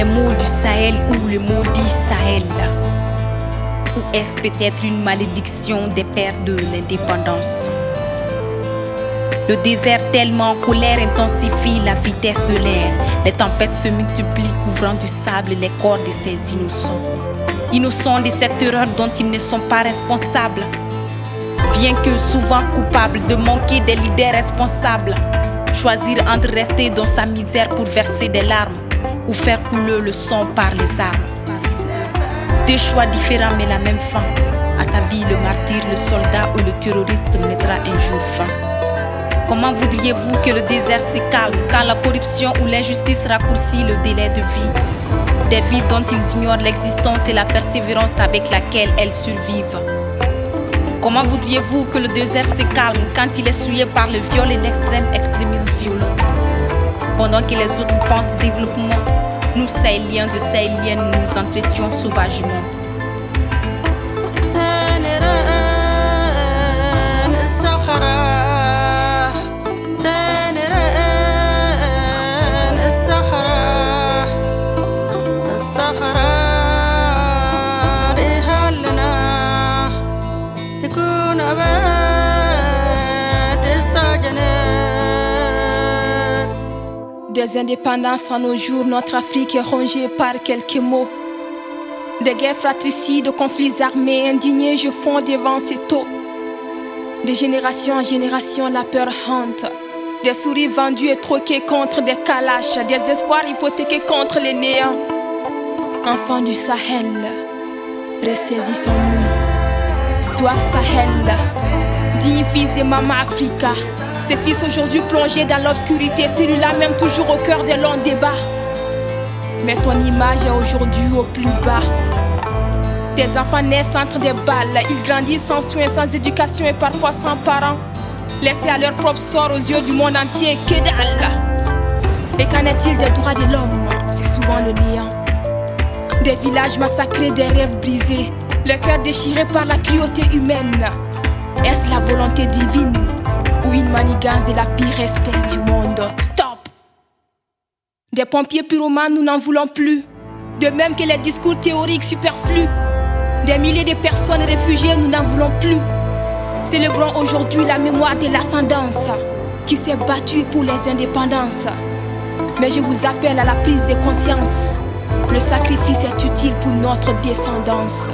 les mots du Sahel ou le maudit Sahel? Ou est-ce peut-être une malédiction des pères de l'indépendance? Le désert tellement en colère intensifie la vitesse de l'air. Les tempêtes se multiplient couvrant du sable les corps de ces innocents. Innocents de cette erreur dont ils ne sont pas responsables. Bien que souvent coupables de manquer des leaders responsables. Choisir entre rester dans sa misère pour verser des larmes ou faire couler le sang par les armes. Deux choix différents mais la même fin. À sa vie, le martyr, le soldat ou le terroriste mettra un jour fin. Comment voudriez-vous que le désert se calme quand la corruption ou l'injustice raccourcit le délai de vie? Des vies dont ils ignorent l'existence et la persévérance avec laquelle elles survivent. Comment voudriez-vous que le désert se calme quand il est souillé par le viol et l'extrême extrémisme violent? Pendant que les autres pensent développement, nous Sahéliens et Sahéliennes, nous nous entretions sauvagement. Des indépendances en nos jours, notre Afrique est rongée par quelques mots. Des guerres fratricides, de conflits armés, indignés, je fonds devant ces taux. De génération en génération, la peur hante. Des souris vendues et troquées contre des calaches, des espoirs hypothéqués contre les néants. Enfants du Sahel, ressaisissons-nous. Toi Sahel, digne fils de Maman Africa. Ces fils aujourd'hui plongés dans l'obscurité, celui-là même toujours au cœur des longs débats. Mais ton image est aujourd'hui au plus bas. Tes enfants naissent entre des balles, ils grandissent sans soins, sans éducation et parfois sans parents. Laissés à leur propre sort aux yeux du monde entier, que dalle. Et qu'en est-il des droits de l'homme? C'est souvent le néant. Des villages massacrés, des rêves brisés, le cœur déchiré par la cruauté humaine. Est-ce la volonté divine ou une manigance de la pire espèce du monde? Stop! Des pompiers pyromanes, nous n'en voulons plus. De même que les discours théoriques superflus. Des milliers de personnes réfugiées, nous n'en voulons plus. Célébrons aujourd'hui la mémoire de l'ascendance qui s'est battue pour les indépendances. Mais je vous appelle à la prise de conscience. Le sacrifice est utile pour notre descendance.